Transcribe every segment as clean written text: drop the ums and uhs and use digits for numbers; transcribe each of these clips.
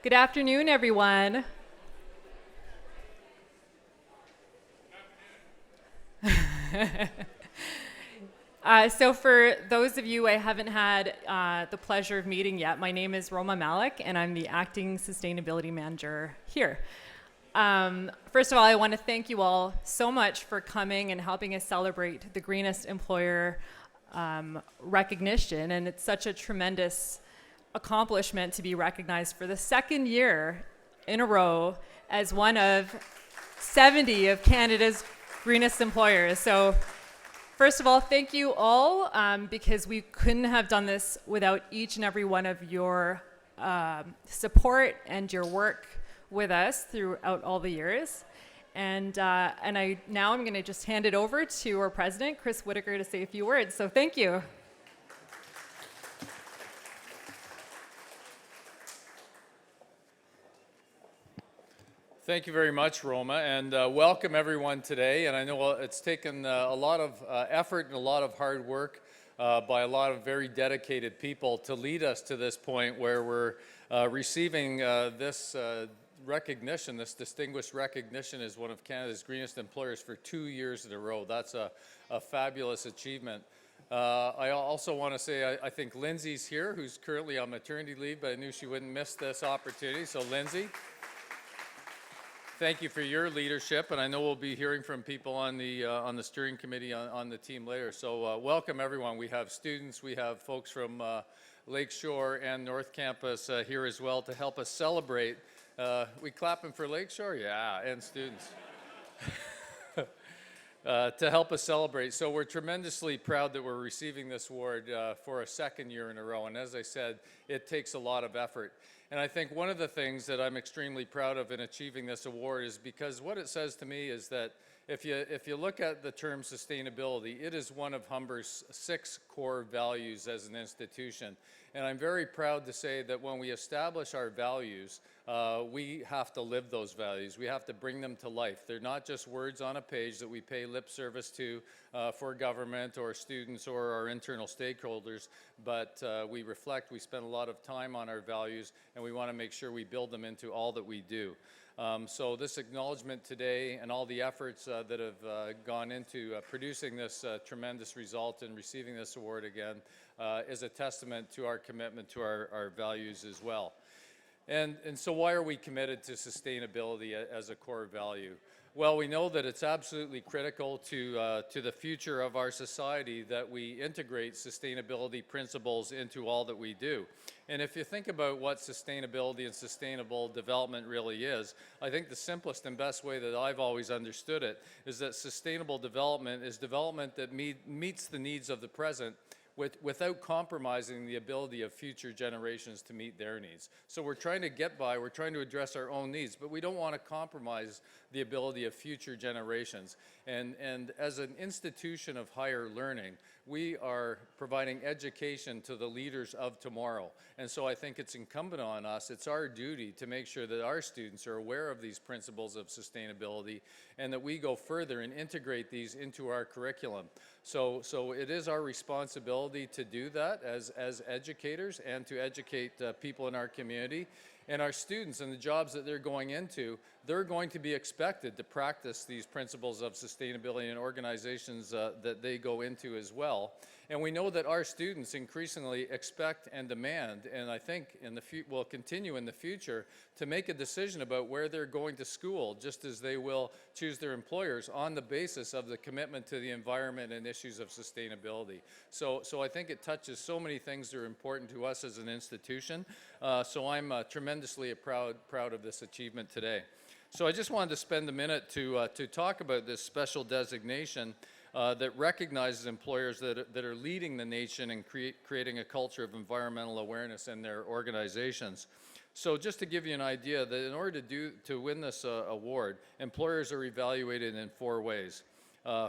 Good afternoon, everyone. So for those of you I haven't had the pleasure of meeting yet, my name is Roma Malik, and I'm the Acting Sustainability Manager here. First of all, I want to thank you all so much for coming and helping us celebrate the Greenest Employer recognition, and it's such a tremendous accomplishment to be recognized for the second year in a row as one of 70 of Canada's greenest employers. So first of all, thank you all, because we couldn't have done this without each and every one of your support and your work with us throughout all the years. And I'm going to just hand it over to our president, Chris Whitaker, to say a few words. So thank you. Thank you very much, Roma, and welcome everyone today. And I know it's taken a lot of effort and a lot of hard work by a lot of very dedicated people to lead us to this point where we're receiving this recognition, this distinguished recognition as one of Canada's greenest employers for 2 years in a row. That's a fabulous achievement. I also want to say I think Lindsay's here, who's currently on maternity leave, but I knew she wouldn't miss this opportunity. So Lindsay, thank you for your leadership, and I know we'll be hearing from people on the steering committee on the team later. So welcome everyone. We have students, we have folks from Lakeshore and North Campus here as well to help us celebrate. We clapping for Lakeshore? Yeah, and students. To help us celebrate. So we're tremendously proud that we're receiving this award for a second year in a row. And as I said, it takes a lot of effort. And I think one of the things that I'm extremely proud of in achieving this award is because what it says to me is that if you look at the term sustainability, it is one of Humber's 6 core values as an institution. And I'm very proud to say that when we establish our values, we have to live those values. We have to bring them to life. They're not just words on a page that we pay lip service to for government or students or our internal stakeholders, but we reflect, we spend a lot of time on our values, and we want to make sure we build them into all that we do. So this acknowledgement today and all the efforts that have gone into producing this tremendous result and receiving this award again is a testament to our commitment to our values as well. And so why are we committed to sustainability as a core value? Well, we know that it's absolutely critical to the future of our society that we integrate sustainability principles into all that we do. And if you think about what sustainability and sustainable development really is, I think the simplest and best way that I've always understood it is that sustainable development is development that meets the needs of the present without compromising the ability of future generations to meet their needs. So we're trying to get by, we're trying to address our own needs, but we don't want to compromise the ability of future generations. And as an institution of higher learning, we are providing education to the leaders of tomorrow. And so I think it's incumbent on us, it's our duty to make sure that our students are aware of these principles of sustainability and that we go further and integrate these into our curriculum. So it is our responsibility to do that as educators and to educate people in our community. And our students and the jobs that they're going into, they're going to be expected to practice these principles of sustainability in organizations that they go into as well. And we know that our students increasingly expect and demand, and I think will continue in the future, to make a decision about where they're going to school, just as they will choose their employers on the basis of the commitment to the environment and issues of sustainability. So I think it touches so many things that are important to us as an institution. So I'm tremendously proud of this achievement today. So I just wanted to spend a minute to talk about this special designation that recognizes employers that are leading the nation and creating a culture of environmental awareness in their organizations. So just to give you an idea, that in order to win this award, employers are evaluated in 4 ways.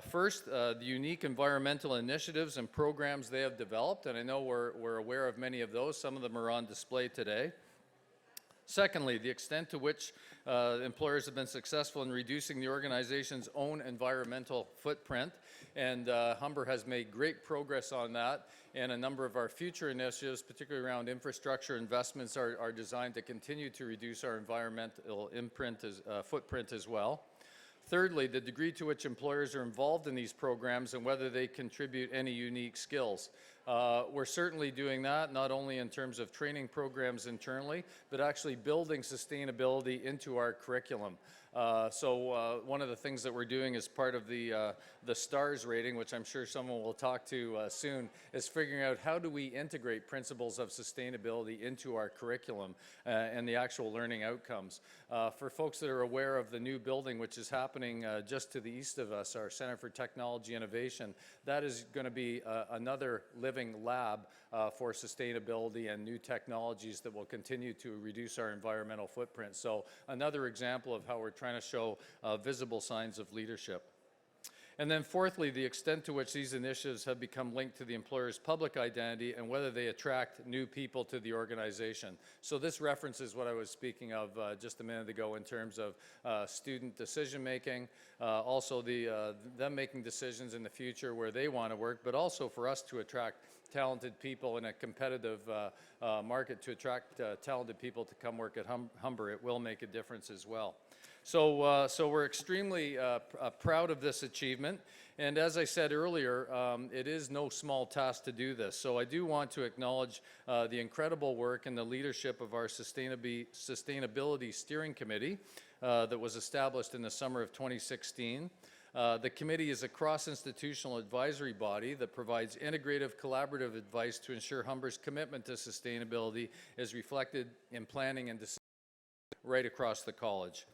First, the unique environmental initiatives and programs they have developed, and I know we're aware of many of those. Some of them are on display today. Secondly, the extent to which employers have been successful in reducing the organization's own environmental footprint. And Humber has made great progress on that. And a number of our future initiatives, particularly around infrastructure investments, are designed to continue to reduce our environmental footprint as well. Thirdly, the degree to which employers are involved in these programs and whether they contribute any unique skills. We're certainly doing that, not only in terms of training programs internally, but actually building sustainability into our curriculum. So one of the things that we're doing as part of the STARS rating, which I'm sure someone will talk to soon, is figuring out how do we integrate principles of sustainability into our curriculum and the actual learning outcomes. For folks that are aware of the new building, which is happening just to the east of us, our Center for Technology Innovation, that is going to be another living lab for sustainability and new technologies that will continue to reduce our environmental footprint. So another example of how we're trying to show visible signs of leadership. And then fourthly, the extent to which these initiatives have become linked to the employer's public identity and whether they attract new people to the organization. So this references what I was speaking of just a minute ago in terms of student decision making, also them making decisions in the future where they want to work, but also for us to attract talented people in a competitive market, to attract talented people to come work at Humber. It will make a difference as well. So we're extremely proud of this achievement. And as I said earlier, it is no small task to do this. So I do want to acknowledge the incredible work and the leadership of our Sustainability Steering Committee that was established in the summer of 2016. The committee is a cross-institutional advisory body that provides integrative, collaborative advice to ensure Humber's commitment to sustainability is reflected in planning and decision right across the college.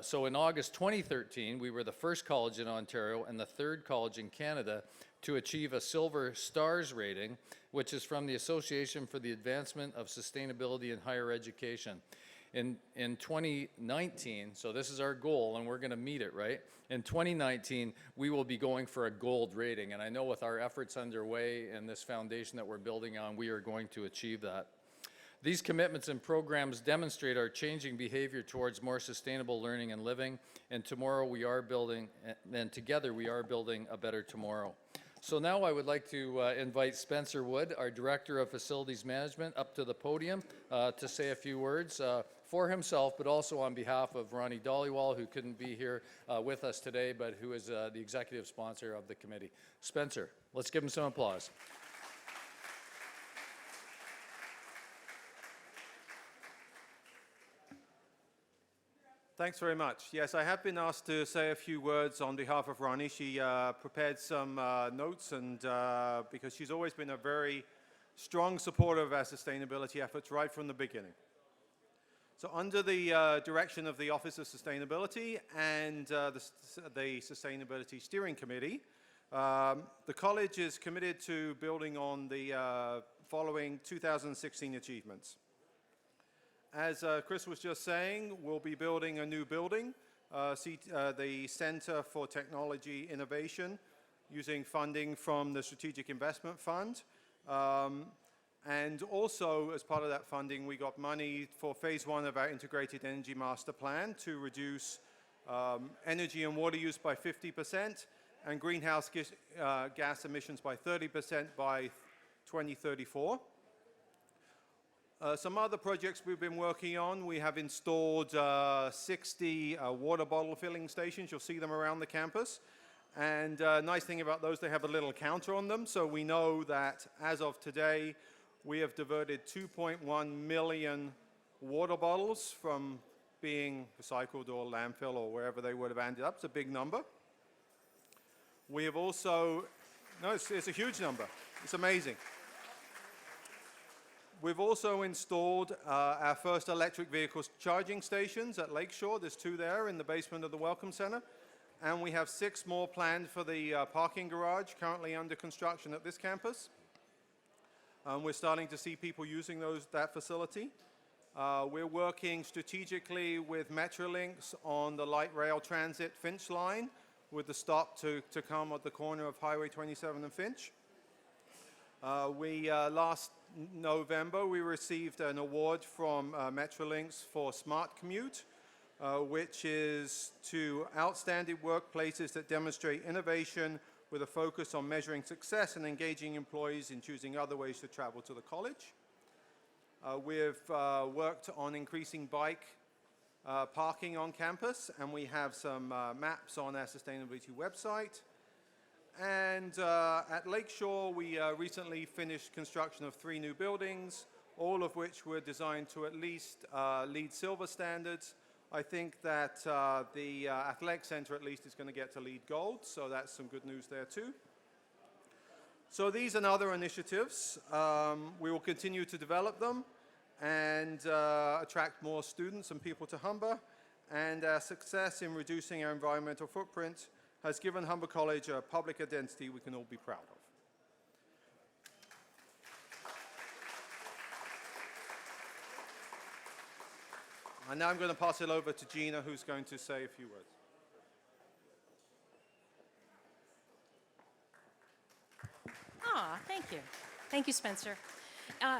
So in August 2013, we were the first college in Ontario and the third college in Canada to achieve a Silver Stars rating, which is from the Association for the Advancement of Sustainability in Higher Education. In 2019, so this is our goal and we're going to meet it, right? In 2019, we will be going for a gold rating, and I know with our efforts underway and this foundation that we're building on, we are going to achieve that. These commitments and programs demonstrate our changing behavior towards more sustainable learning and living, and together we are building a better tomorrow. So now I would like to invite Spencer Wood, our Director of Facilities Management, up to the podium to say a few words for himself, but also on behalf of Ronnie Dollywall, who couldn't be here with us today, but who is the executive sponsor of the committee. Spencer, let's give him some applause. Thanks very much. Yes, I have been asked to say a few words on behalf of Ronnie. She prepared some notes, and because she's always been a very strong supporter of our sustainability efforts right from the beginning. So under the direction of the Office of Sustainability and the Sustainability Steering Committee, the college is committed to building on the following 2016 achievements. As Chris was just saying, we'll be building a new building, the Center for Technology Innovation, using funding from the Strategic Investment Fund. And also, as part of that funding, we got money for phase 1 of our Integrated Energy Master Plan to reduce energy and water use by 50% and greenhouse gas emissions by 30% by 2034. Some other projects we've been working on, we have installed 60 water bottle filling stations. You'll see them around the campus. And nice thing about those, they have a little counter on them. So we know that as of today, we have diverted 2.1 million water bottles from being recycled or landfill or wherever they would have ended up. It's a big number. We have also, no, it's a huge number. It's amazing. We've also installed our first electric vehicle charging stations at Lakeshore. There's 2 there in the basement of the Welcome Center. And we have 6 more planned for the parking garage, currently under construction at this campus. We're starting to see people using that facility. We're working strategically with Metrolinx on the light rail transit Finch line, with the stop to come at the corner of Highway 27 and Finch. Last November, we received an award from Metrolinx for Smart Commute, which is to outstanding workplaces that demonstrate innovation with a focus on measuring success and engaging employees in choosing other ways to travel to the college. We've worked on increasing bike parking on campus, and we have some maps on our sustainability website. And at Lakeshore, we recently finished construction of 3 new buildings, all of which were designed to at least LEED Silver standards. I think that the Athletic Center at least is going to get to LEED Gold, so that's some good news there too. So these and other initiatives, we will continue to develop them and attract more students and people to Humber. And our success in reducing our environmental footprint has given Humber College a public identity we can all be proud of. And now I'm going to pass it over to Gina, who's going to say a few words. Thank you. Thank you, Spencer.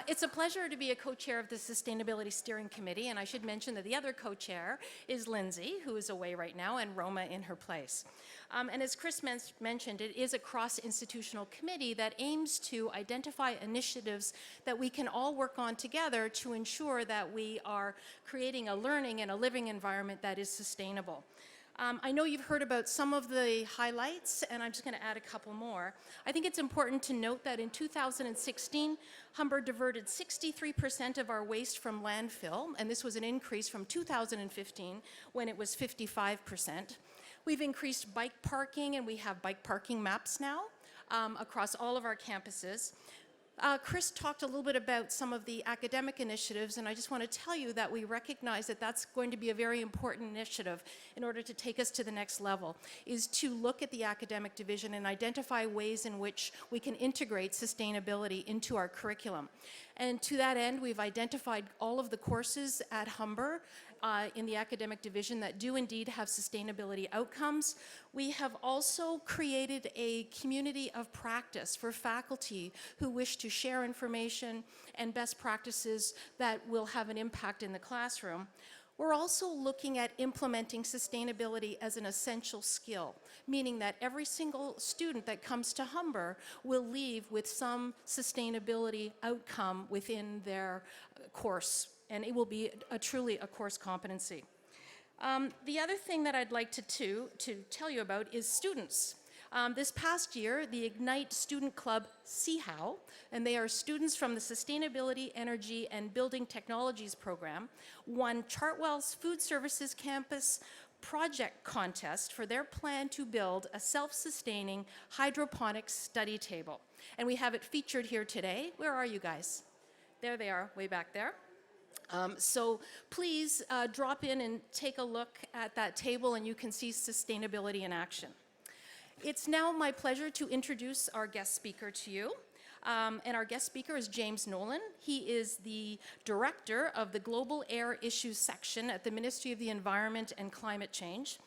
It's a pleasure to be a co-chair of the Sustainability Steering Committee, and I should mention that the other co-chair is Lindsay, who is away right now, and Roma in her place. And as Chris mentioned, it is a cross-institutional committee that aims to identify initiatives that we can all work on together to ensure that we are creating a learning and a living environment that is sustainable. I know you've heard about some of the highlights, and I'm just going to add a couple more. I think it's important to note that in 2016, Humber diverted 63% of our waste from landfill, and this was an increase from 2015, when it was 55%. We've increased bike parking, and we have bike parking maps now across all of our campuses. Chris talked a little bit about some of the academic initiatives, and I just want to tell you that we recognize that that's going to be a very important initiative in order to take us to the next level, is to look at the academic division and identify ways in which we can integrate sustainability into our curriculum. And to that end, we've identified all of the courses at Humber in the academic division that do indeed have sustainability outcomes. We have also created a community of practice for faculty who wish to share information and best practices that will have an impact in the classroom. We're also looking at implementing sustainability as an essential skill, meaning that every single student that comes to Humber will leave with some sustainability outcome within their course, and it will be truly a course competency. The other thing that I'd like to tell you about is students. This past year, the Ignite Student Club See How, and they are students from the Sustainability, Energy, and Building Technologies program, won Chartwell's Food Services Campus project contest for their plan to build a self-sustaining hydroponics study table. And we have it featured here today. Where are you guys? There they are, way back there. So please drop in and take a look at that table, and you can see sustainability in action. It's now my pleasure to introduce our guest speaker to you. And our guest speaker is James Nolan. He is the director of the Global Air Issues section at the Ministry of the Environment and Climate Change.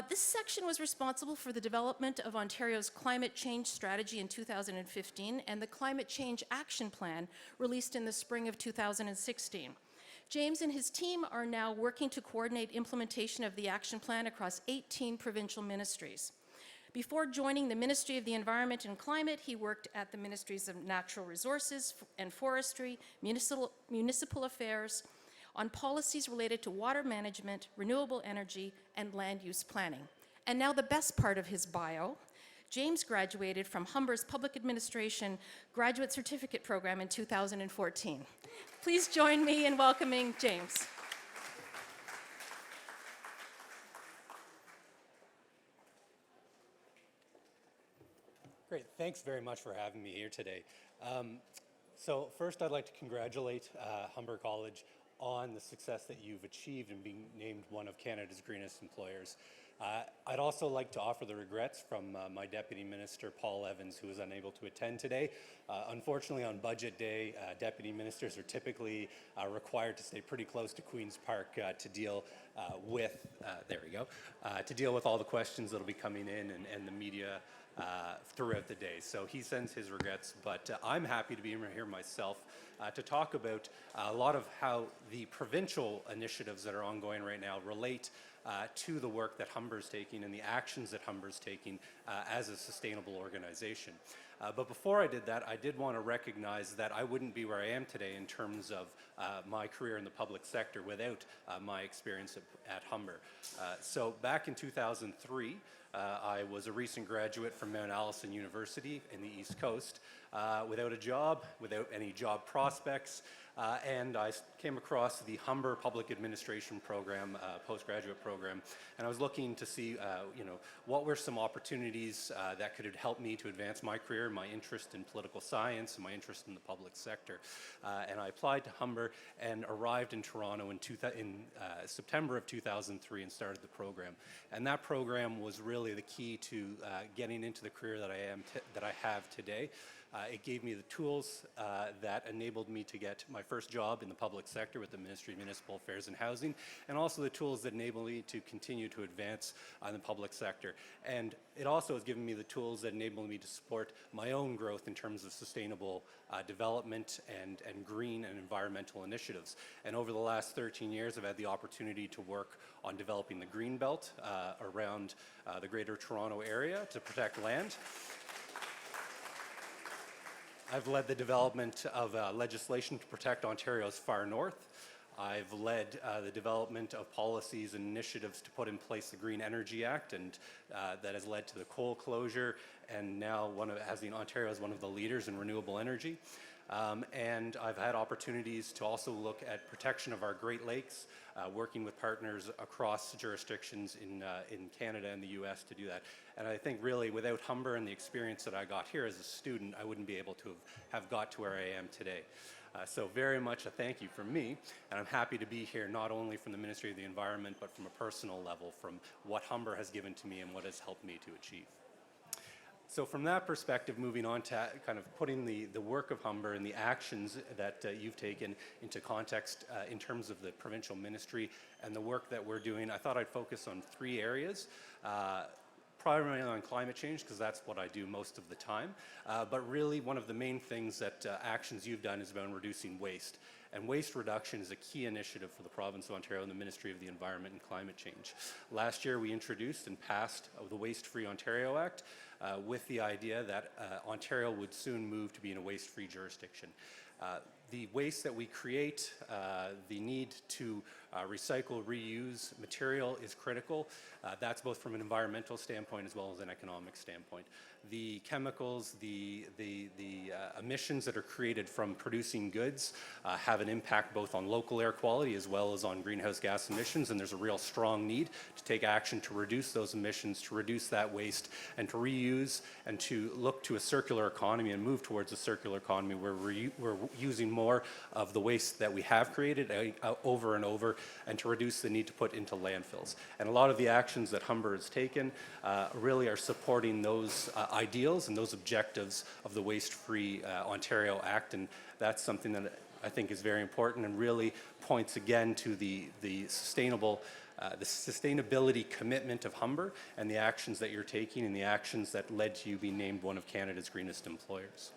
This section was responsible for the development of Ontario's climate change strategy in 2015 and the Climate Change Action Plan released in the spring of 2016. James and his team are now working to coordinate implementation of the action plan across 18 provincial ministries. Before joining the Ministry of the Environment and Climate, he worked at the Ministries of Natural Resources and Forestry, Municipal Affairs, on policies related to water management, renewable energy, and land use planning. And now the best part of his bio. James graduated from Humber's Public Administration Graduate Certificate Program in 2014. Please join me in welcoming James. Great, thanks very much for having me here today. So first I'd like to congratulate Humber College on the success that you've achieved in being named one of Canada's greenest employers. I'd also like to offer the regrets from my Deputy Minister, Paul Evans, who was unable to attend today. Unfortunately, on budget day, Deputy Ministers are typically required to stay pretty close to Queen's Park to deal with, to deal with all the questions that'll be coming in and the media throughout the day. So he sends his regrets, but I'm happy to be here myself to talk about a lot of how the provincial initiatives that are ongoing right now relate to the work that Humber's taking and the actions that Humber's taking as a sustainable organization. But before I did that, I did want to recognize that I wouldn't be where I am today in terms of my career in the public sector without my experience at Humber. So back in 2003, I was a recent graduate from Mount Allison University in the East Coast without a job, without any job prospects, and I came across the Humber Public Administration program, postgraduate program, and I was looking to see, what were some opportunities that could help me to advance my career, my interest in political science, and my interest in the public sector. And I applied to Humber and arrived in Toronto in September of 2003 and started the program. And that program was really the key to getting into the career that I have today. It gave me the tools that enabled me to get my first job in the public sector with the Ministry of Municipal Affairs and Housing, and also the tools that enable me to continue to advance in the public sector. And it also has given me the tools that enable me to support my own growth in terms of sustainable development and green and environmental initiatives. And over the last 13 years, I've had the opportunity to work on developing the green belt around the Greater Toronto area to protect land. I've led the development of legislation to protect Ontario's far north. I've led the development of policies and initiatives to put in place the Green Energy Act, and that has led to the coal closure, and now Ontario is one of the leaders in renewable energy. And I've had opportunities to also look at protection of our Great Lakes, working with partners across jurisdictions in Canada and the US to do that. And I think really without Humber and the experience that I got here as a student, I wouldn't be able to have got to where I am today. So very much a thank you from me, and I'm happy to be here not only from the Ministry of the Environment, but from a personal level, from what Humber has given to me and what has helped me to achieve. So from that perspective, moving on to kind of putting the work of Humber and the actions that you've taken into context in terms of the provincial ministry and the work that we're doing, I thought I'd focus on three areas. Primarily on climate change, because that's what I do most of the time. But really, one of the main things that actions you've done is about reducing waste. And waste reduction is a key initiative for the province of Ontario and the Ministry of the Environment and Climate Change. Last year, we introduced and passed the Waste-Free Ontario Act with the idea that Ontario would soon move to being a waste-free jurisdiction. The waste that we create, the need to recycle, reuse material is critical. That's both from an environmental standpoint as well as an economic standpoint. The chemicals, the emissions that are created from producing goods have an impact both on local air quality as well as on greenhouse gas emissions, and there's a real strong need to take action to reduce those emissions, to reduce that waste, and to reuse and to look to a circular economy and move towards a circular economy where we're using more of the waste that we have created over and over, and to reduce the need to put into landfills. And a lot of the actions that Humber has taken really are supporting those ideals and those objectives of the Waste-Free Ontario Act, and that's something that I think is very important and really points again to the sustainability commitment of Humber and the actions that you're taking and the actions that led to you being named one of Canada's greenest employers.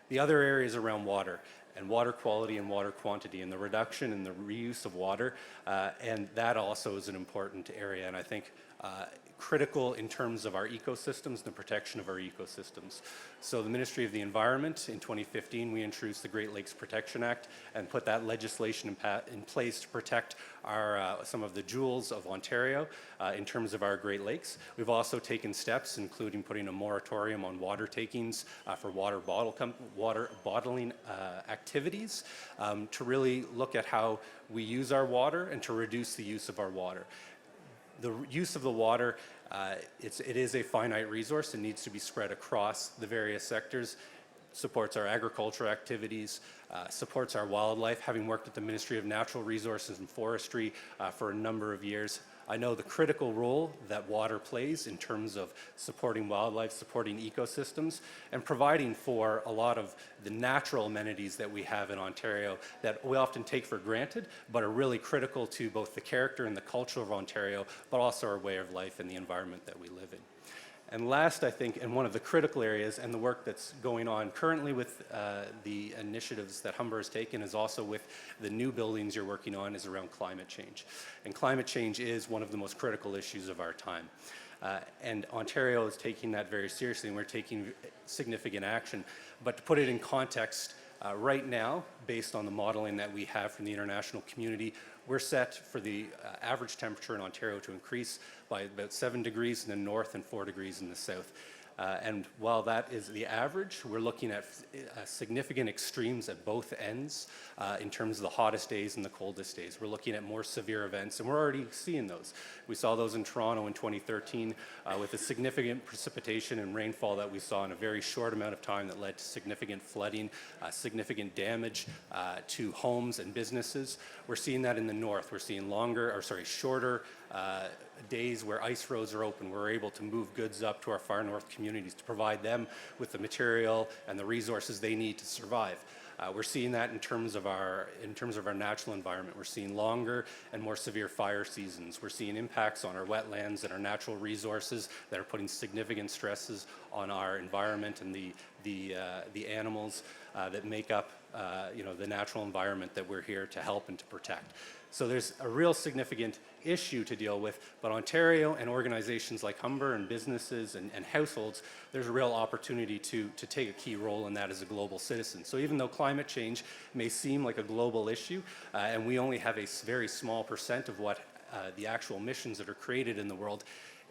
The other areas around water and water quality and water quantity and the reduction and the reuse of water, and that also is an important area, and I think critical in terms of our ecosystems and the protection of our ecosystems. So the Ministry of the Environment, in 2015, we introduced the Great Lakes Protection Act and put that legislation in place to protect some of the jewels of Ontario in terms of our Great Lakes. We've also taken steps, including putting a moratorium on water takings for water bottling activities to really look at how we use our water and to reduce the use of our water. The use of the water, it is a finite resource and needs to be spread across the various sectors, supports our agricultural activities, supports our wildlife. Having worked at the Ministry of Natural Resources and Forestry for a number of years, I know the critical role that water plays in terms of supporting wildlife, supporting ecosystems, and providing for a lot of the natural amenities that we have in Ontario that we often take for granted, but are really critical to both the character and the culture of Ontario, but also our way of life and the environment that we live in. And last, I think, and one of the critical areas and the work that's going on currently with the initiatives that Humber has taken is also with the new buildings you're working on is around climate change. And climate change is one of the most critical issues of our time. And Ontario is taking that very seriously, and we're taking significant action. But to put it in context, right now, based on the modeling that we have from the international community, we're set for the average temperature in Ontario to increase by about 7 degrees in the north and 4 degrees in the south. And while that is the average, we're looking at significant extremes at both ends in terms of the hottest days and the coldest days. We're looking at more severe events, and we're already seeing those. We saw those in Toronto in 2013 with the significant precipitation and rainfall that we saw in a very short amount of time that led to significant flooding, significant damage to homes and businesses. We're seeing that in the north. We're seeing shorter days where ice roads are open. We're able to move goods up to our far north communities to provide them with the material and the resources they need to survive. We're seeing that in terms of our natural environment. We're seeing longer and more severe fire seasons. We're seeing impacts on our wetlands and our natural resources that are putting significant stresses on our environment and the animals that make up the natural environment that we're here to help and to protect. So there's a real significant issue to deal with, but Ontario and organizations like Humber and businesses and households, there's a real opportunity to take a key role in that as a global citizen. So even though climate change may seem like a global issue, and we only have a very small % of what the actual emissions that are created in the world,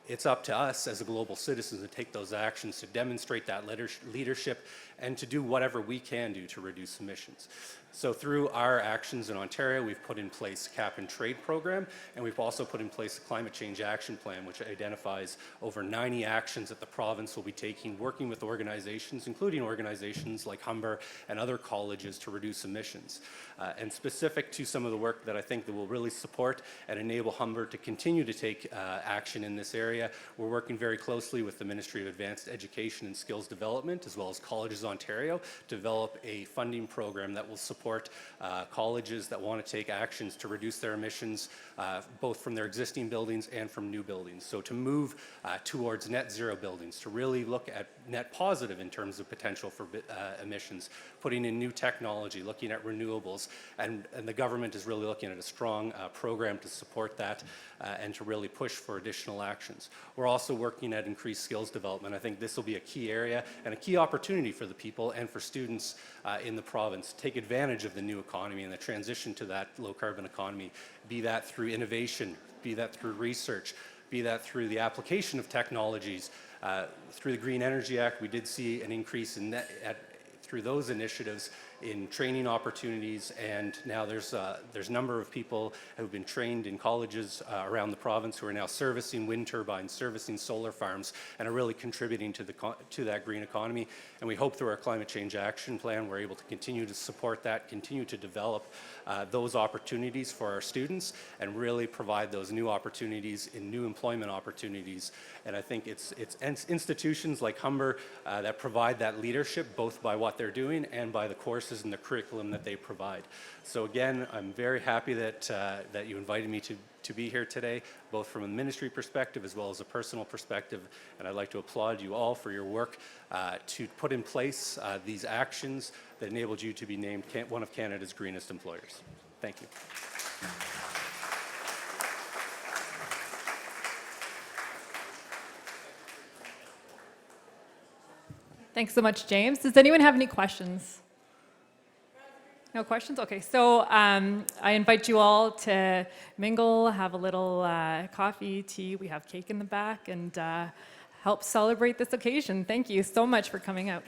it's up to us as a global citizen to take those actions, to demonstrate that leadership, and to do whatever we can do to reduce emissions. So through our actions in Ontario, we've put in place a cap and trade program, and we've also put in place a climate change action plan, which identifies over 90 actions that the province will be taking, working with organizations, including organizations like Humber and other colleges to reduce emissions. And specific to some of the work that I think that will really support and enable Humber to continue to take action in this area, we're working very closely with the Ministry of Advanced Education and Skills Development, as well as Colleges Ontario, to develop a funding program that will support colleges that want to take actions to reduce their emissions, both from their existing buildings and from new buildings. So to move towards net zero buildings, to really look at net positive in terms of potential for emissions, putting in new technology, looking at renewables, and the government is really looking at a strong program to support that and to really push for additional actions. We're also working at increased skills development. I think this will be a key area and a key opportunity for the people and for students in the province to take advantage of the new economy and the transition to that low carbon economy, be that through innovation, be that through research, be that through the application of technologies. Through the Green Energy Act, we did see an increase in through those initiatives in training opportunities, and now there's a number of people who have been trained in colleges around the province who are now servicing wind turbines, servicing solar farms, and are really contributing to that green economy. And we hope through our climate change action plan we're able to continue to support that, continue to develop those opportunities for our students, and really provide those new opportunities in new employment opportunities. And I think it's institutions like Humber that provide that leadership, both by what they're doing and by the courses and the curriculum that they provide. So again, I'm very happy that you invited me to be here today, both from a ministry perspective as well as a personal perspective. And I'd like to applaud you all for your work to put in place these actions that enabled you to be named one of Canada's greenest employers. Thank you. Thanks so much, James. Does anyone have any questions? No questions? Okay, so I invite you all to mingle, have a little coffee, tea. We have cake in the back, and help celebrate this occasion. Thank you so much for coming out.